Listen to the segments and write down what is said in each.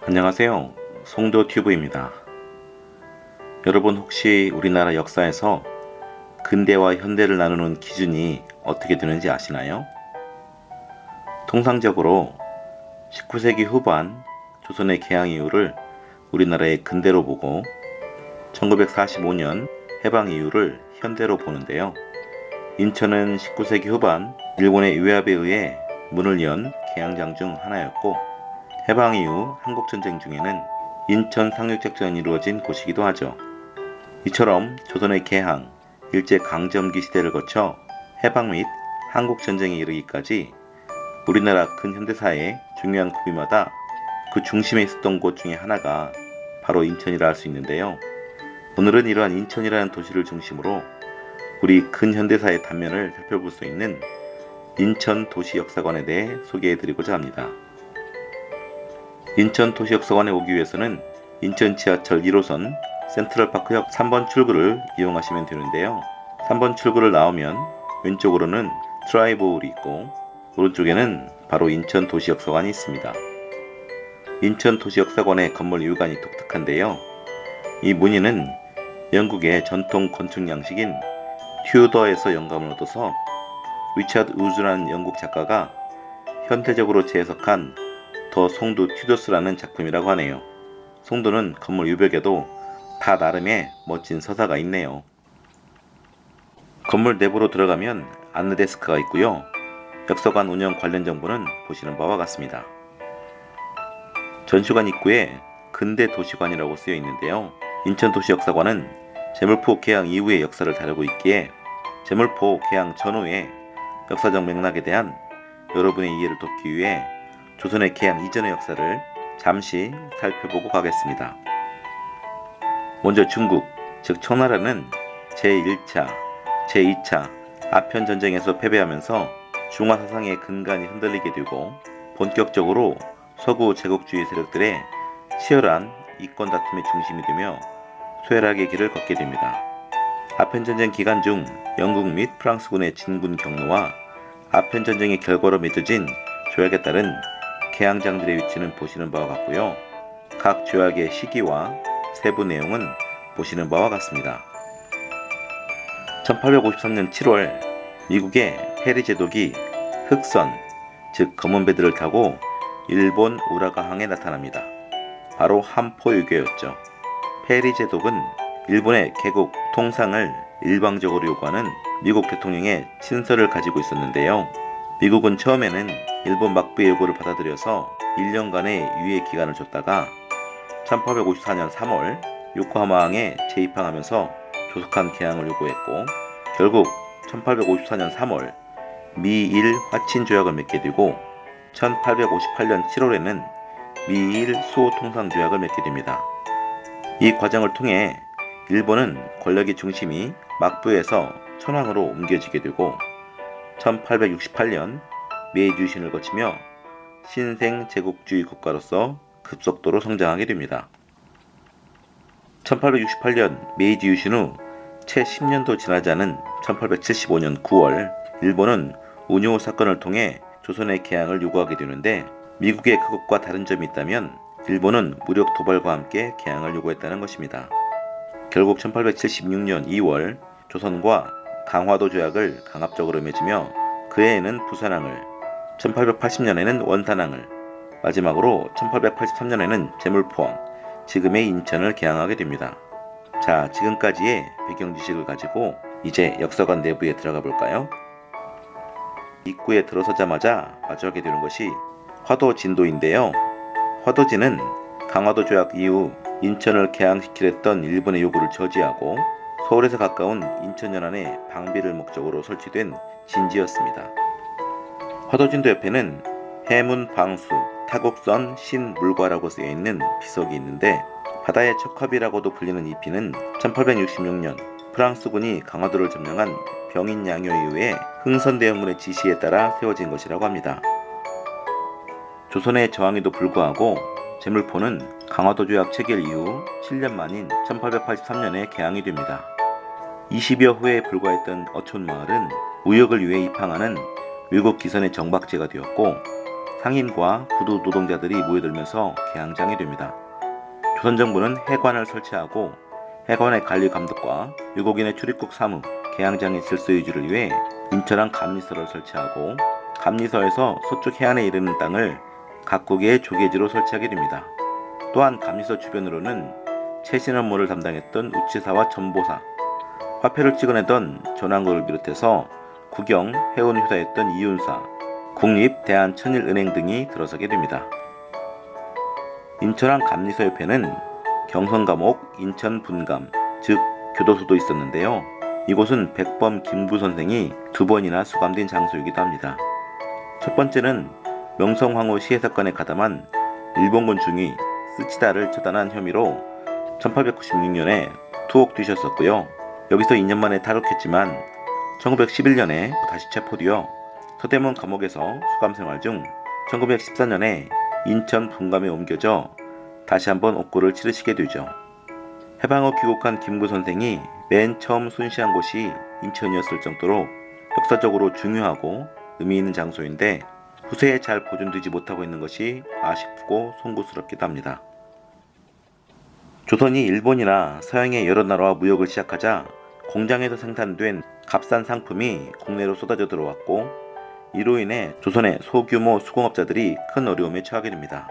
안녕하세요. 송도튜브입니다. 여러분 혹시 우리나라 역사에서 근대와 현대를 나누는 기준이 어떻게 되는지 아시나요? 통상적으로 19세기 후반 조선의 개항 이후를 우리나라의 근대로 보고 1945년 해방 이후를 현대로 보는데요. 인천은 19세기 후반 일본의 유압에 의해 문을 연 개항장 중 하나였고, 해방 이후 한국전쟁 중에는 인천 상륙작전이 이루어진 곳이기도 하죠. 이처럼 조선의 개항, 일제강점기 시대를 거쳐 해방 및 한국전쟁에 이르기까지 우리나라 근현대사의 중요한 고비마다 그 중심에 있었던 곳 중에 하나가 바로 인천이라 할 수 있는데요. 오늘은 이러한 인천이라는 도시를 중심으로 우리 근현대사의 단면을 살펴볼 수 있는 인천도시역사관에 대해 소개해드리고자 합니다. 인천도시역사관에 오기 위해서는 인천 지하철 1호선 센트럴파크역 3번 출구를 이용하시면 되는데요. 3번 출구를 나오면 왼쪽으로는 트라이브홀이 있고 오른쪽에는 바로 인천도시역사관이 있습니다. 인천도시역사관의 건물 유관이 독특한데요. 이 무늬는 영국의 전통 건축 양식인 튜더에서 영감을 얻어서 리차드 우즈라는 영국 작가가 현대적으로 재해석한 더 송도 튜더스라는 작품이라고 하네요. 송도는 건물 유벽에도 다 나름의 멋진 서사가 있네요. 건물 내부로 들어가면 안내데스크가 있고요. 역사관 운영 관련 정보는 보시는 바와 같습니다. 전시관 입구에 근대도시관이라고 쓰여 있는데요. 인천도시역사관은 제물포 개항 이후의 역사를 다루고 있기에 제물포 개항 전후의 역사적 맥락에 대한 여러분의 이해를 돕기 위해 조선의 개항 이전의 역사를 잠시 살펴보고 가겠습니다. 먼저 중국, 즉 청나라는 제1차, 제2차 아편전쟁에서 패배하면서 중화사상의 근간이 흔들리게 되고 본격적으로 서구 제국주의 세력들의 치열한 이권 다툼의 중심이 되며 쇠락의 길을 걷게 됩니다. 아편전쟁 기간 중 영국 및 프랑스군의 진군 경로와 아편전쟁의 결과로 맺어진 조약에 따른 개항장들의 위치는 보시는 바와 같고요. 각 조약의 시기와 세부 내용은 보시는 바와 같습니다. 1853년 7월 미국의 페리 제독이 흑선, 즉 검은 배들을 타고 일본 우라가항에 나타납니다. 바로 한포유교였죠. 페리 제독은 일본의 개국 통상을 일방적으로 요구하는 미국 대통령의 친서를 가지고 있었는데요. 미국은 처음에는 일본 막부의 요구를 받아들여서 1년간의 유예 기간을 줬다가 1854년 3월 요코하마항에 재입항하면서 조속한 개항을 요구했고, 결국 1854년 3월 미일 화친 조약을 맺게 되고 1858년 7월에는 미일 수호 통상 조약을 맺게 됩니다. 이 과정을 통해 일본은 권력의 중심이 막부에서 천황으로 옮겨지게 되고 1868년 메이지 유신을 거치며 신생 제국주의 국가로서 급속도로 성장하게 됩니다. 1868년 메이지 유신 후 채 10년도 지나지 않은 1875년 9월 일본은 우뇨 사건을 통해 조선의 개항을 요구하게 되는데, 미국의 그것과 다른 점이 있다면 일본은 무력 도발과 함께 개항을 요구했다는 것입니다. 결국 1876년 2월 조선과 강화도 조약을 강압적으로 맺으며 그해에는 부산항을, 1880년에는 원산항을, 마지막으로 1883년에는 제물포항, 지금의 인천을 개항하게 됩니다. 자, 지금까지의 배경 지식을 가지고 이제 역사관 내부에 들어가 볼까요? 입구에 들어서자마자 마주하게 되는 것이 화도진도인데요. 화도진은 강화도 조약 이후 인천을 개항시키랬던 일본의 요구를 저지하고 서울에서 가까운 인천 연안에 방비를 목적으로 설치된 진지였습니다. 화도진도 옆에는 해문 방수, 타곡선 신물과라고 쓰여있는 비석이 있는데, 바다의 척합이라고도 불리는 이 비는 1866년 프랑스군이 강화도를 점령한 병인양요 이후에 흥선대원군의 지시에 따라 세워진 것이라고 합니다. 조선의 저항에도 불구하고 제물포는 강화도 조약 체결 이후 7년 만인 1883년에 개항이 됩니다. 20여 후에 불과했던 어촌마을은 무역을 위해 입항하는 외국 기선의 정박지가 되었고, 상인과 부두 노동자들이 모여들면서 개항장이 됩니다. 조선정부는 해관을 설치하고 해관의 관리 감독과 외국인의 출입국 사무, 개항장의 질서 유지를 위해 인천항 감리서를 설치하고 감리서에서 서쪽 해안에 이르는 땅을 각국의 조계지로 설치하게 됩니다. 또한 감리서 주변으로는 최신 업무를 담당했던 우치사와 전보사, 화폐를 찍어내던 전왕거를 비롯해서 국영, 해운 휴사였던 이윤사, 국립, 대한, 천일은행 등이 들어서게 됩니다. 인천항 감리서 옆에는 경성감옥, 인천분감, 즉 교도소도 있었는데요. 이곳은 백범 김구 선생이 2번이나 수감된 장소이기도 합니다. 첫 번째는 명성황후 시해 사건에 가담한 일본군 중위 스치다를 처단한 혐의로 1896년에 투옥되셨었고요. 여기서 2년 만에 탈옥했지만 1911년에 다시 체포되어 서대문 감옥에서 수감 생활 중 1914년에 인천 분감에 옮겨져 다시 한번 옥고를 치르시게 되죠. 해방 후 귀국한 김구 선생이 맨 처음 순시한 곳이 인천이었을 정도로 역사적으로 중요하고 의미 있는 장소인데 후세에 잘 보존되지 못하고 있는 것이 아쉽고 송구스럽기도 합니다. 조선이 일본이나 서양의 여러 나라와 무역을 시작하자 공장에서 생산된 값싼 상품이 국내로 쏟아져 들어왔고 이로 인해 조선의 소규모 수공업자들이 큰 어려움에 처하게 됩니다.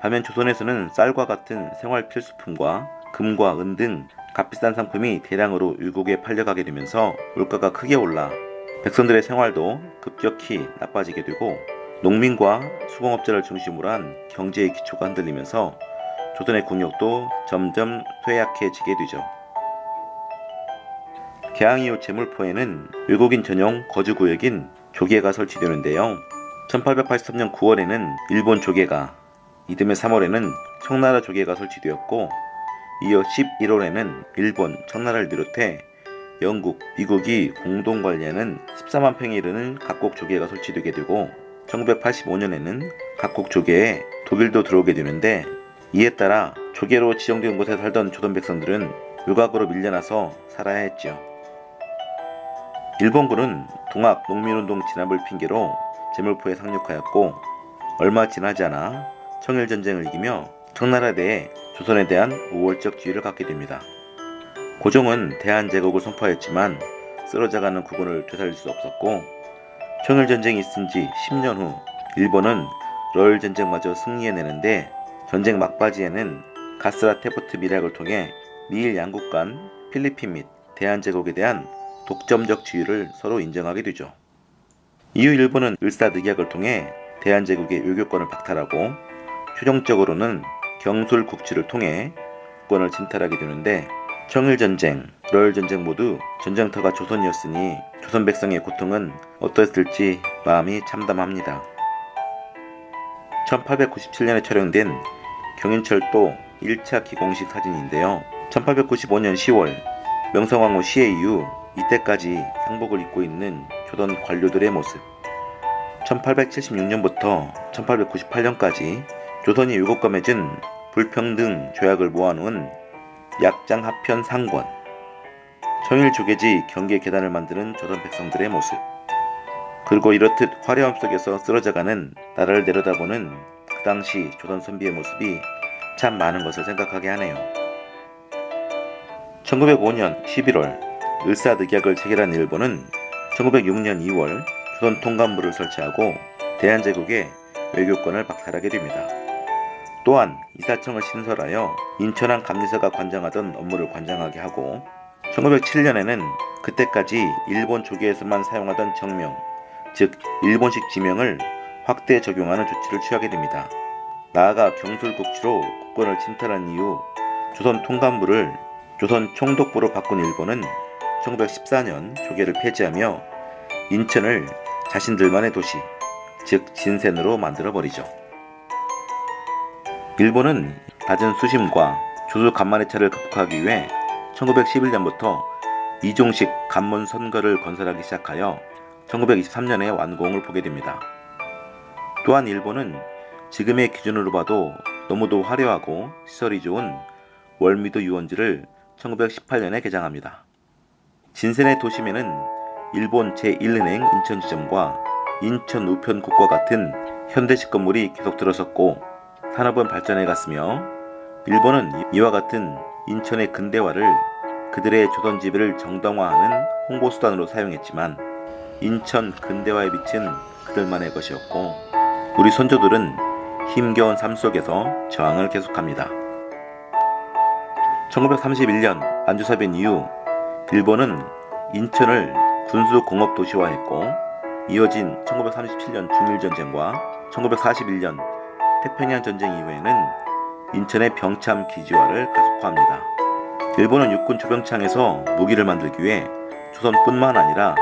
반면 조선에서는 쌀과 같은 생활 필수품과 금과 은 등 값비싼 상품이 대량으로 유국에 팔려가게 되면서 물가가 크게 올라 백성들의 생활도 급격히 나빠지게 되고 농민과 수공업자를 중심으로 한 경제의 기초가 흔들리면서 조선의 국력도 점점 쇠약해지게 되죠. 개항 이후 제물포에는 외국인 전용 거주구역인 조계가 설치되는데요. 1883년 9월에는 일본 조계가, 이듬해 3월에는 청나라 조계가 설치되었고 이어 11월에는 일본, 청나라를 비롯해 영국, 미국이 공동 관리하는 14만 평에 이르는 각국 조계가 설치되게 되고 1985년에는 각국 조계에 독일도 들어오게 되는데 이에 따라 조계로 지정된 곳에 살던 조선 백성들은 외곽으로 밀려나서 살아야 했지요. 일본군은 동학 농민운동 진압을 핑계로 제물포에 상륙하였고 얼마 지나지 않아 청일전쟁을 이기며 청나라대에 조선에 대한 우월적 지위를 갖게 됩니다. 고종은 대한제국을 선포하였지만 쓰러져가는 국군을 되살릴 수 없었고 청일전쟁이 있은 지 10년 후 일본은 러일전쟁마저 승리해내는데 전쟁 막바지에는 가스라 테포트 밀약을 통해 미일 양국 간 필리핀 및 대한제국에 대한 독점적 지위를 서로 인정하게 되죠. 이후 일본은 을사늑약을 통해 대한제국의 외교권을 박탈하고 최종적으로는 경술국치를 통해 국권을 침탈하게 되는데 청일전쟁, 러일전쟁 모두 전쟁터가 조선이었으니 조선 백성의 고통은 어떠했을지 마음이 참담합니다. 1897년에 촬영된 경인철도 1차 기공식 사진인데요. 1895년 10월 명성황후 시해 이후 이때까지 상복을 입고 있는 조선 관료들의 모습. 1876년부터 1898년까지 조선이 외국과 맺은 불평등 조약을 모아놓은 약장하편 상권, 청일조계지 경계 계단을 만드는 조선 백성들의 모습, 그리고 이렇듯 화려함 속에서 쓰러져가는 나라를 내려다보는 그 당시 조선 선비의 모습이 참 많은 것을 생각하게 하네요. 1905년 11월 을사늑약을 체결한 일본은 1906년 2월 조선 통감부를 설치하고 대한제국의 외교권을 박탈하게 됩니다. 또한 이사청을 신설하여 인천항 감리서가 관장하던 업무를 관장하게 하고 1907년에는 그때까지 일본 조계에서만 사용하던 정명, 즉 일본식 지명을 확대 적용하는 조치를 취하게 됩니다. 나아가 경술국치로 국권을 침탈한 이후 조선 통감부를 조선 총독부로 바꾼 일본은 1914년 조계를 폐지하며 인천을 자신들만의 도시, 즉 진센으로 만들어버리죠. 일본은 낮은 수심과 조수 간만의 차를 극복하기 위해 1911년부터 이종식 관문 선거를 건설하기 시작하여 1923년에 완공을 보게 됩니다. 또한 일본은 지금의 기준으로 봐도 너무도 화려하고 시설이 좋은 월미도 유원지를 1918년에 개장합니다. 진센의 도심에는 일본 제1은행 인천지점과 인천 우편국과 같은 현대식 건물이 계속 들어섰고 산업은 발전해 갔으며 일본은 이와 같은 인천의 근대화를 그들의 조선 지배를 정당화하는 홍보 수단으로 사용했지만 인천 근대화에 비친 그들만의 것이었고 우리 선조들은 힘겨운 삶 속에서 저항을 계속합니다. 1931년 안주사변 이후 일본은 인천을 군수공업 도시화했고 이어진 1937년 중일전쟁과 1941년 태평양 전쟁 이후에는 인천의 병참 기지화를 가속화합니다. 일본은 육군 조병창에서 무기를 만들기 위해 조선뿐만 아니라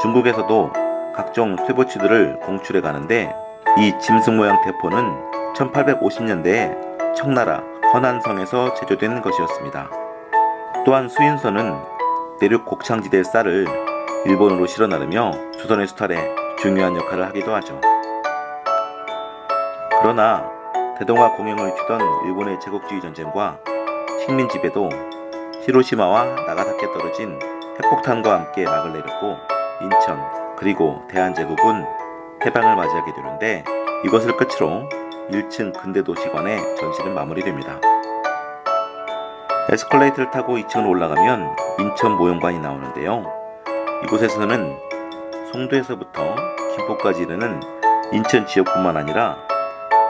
중국에서도 각종 쇠보치들을 공출해 가는데 이 짐승 모양 대포는 1850년대에 청나라 허난성에서 제조된 것이었습니다. 또한 수인선은 내륙 곡창지대의 쌀을 일본으로 실어 나르며 조선의 수탈에 중요한 역할을 하기도 하죠. 그러나 대동아 공영을 주던 일본의 제국주의 전쟁과 식민 지배도 히로시마와 나가사키에 떨어진 핵폭탄과 함께 막을 내렸고 인천 그리고 대한제국은 해방을 맞이하게 되는데 이것을 끝으로 1층 근대도시관의 전시는 마무리됩니다. 에스컬레이터를 타고 2층으로 올라가면 인천 모형관이 나오는데요. 이곳에서는 송도에서부터 김포까지 이르는 인천 지역뿐만 아니라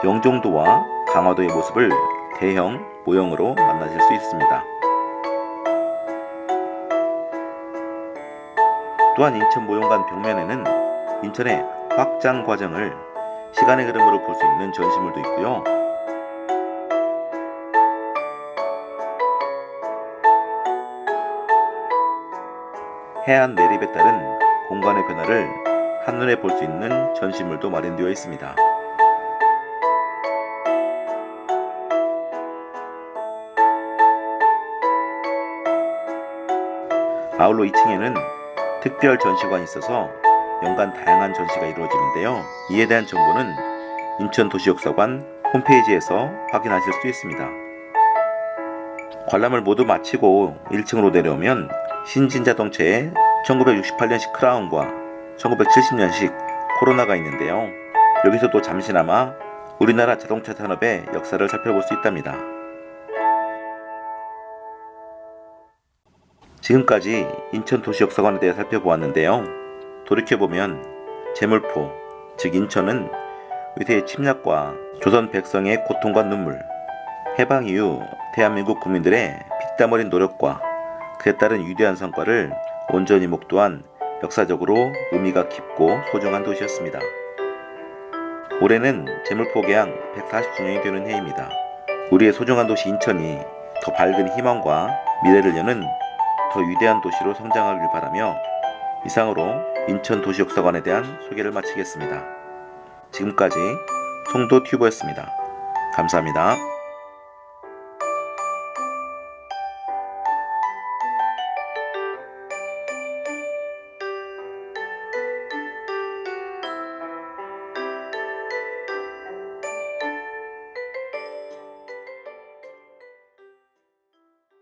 영종도와 강화도의 모습을 대형 모형으로 만나실 수 있습니다. 또한 인천 모형관 벽면에는 인천의 확장 과정을 시간의 흐름으로 볼 수 있는 전시물도 있고요. 해안 내립에 따른 공간의 변화를 한눈에 볼 수 있는 전시물도 마련되어 있습니다. 아울러 2층에는 특별 전시관이 있어서 연간 다양한 전시가 이루어지는데요. 이에 대한 정보는 인천도시역사관 홈페이지에서 확인하실 수 있습니다. 관람을 모두 마치고 1층으로 내려오면 신진자동차의 1968년식 크라운과 1970년식 코로나가 있는데요. 여기서도 잠시나마 우리나라 자동차 산업의 역사를 살펴볼 수 있답니다. 지금까지 인천도시역사관에 대해 살펴보았는데요. 돌이켜보면 제물포, 즉 인천은 위세의 침략과 조선 백성의 고통과 눈물, 해방 이후 대한민국 국민들의 피땀 흘린 노력과 그에 따른 위대한 성과를 온전히 목도한 역사적으로 의미가 깊고 소중한 도시였습니다. 올해는 제물포 개항 140주년이 되는 해입니다. 우리의 소중한 도시 인천이 더 밝은 희망과 미래를 여는 더 위대한 도시로 성장하길 바라며 이상으로 인천도시역사관에 대한 소개를 마치겠습니다. 지금까지 송도튜버였습니다. 감사합니다.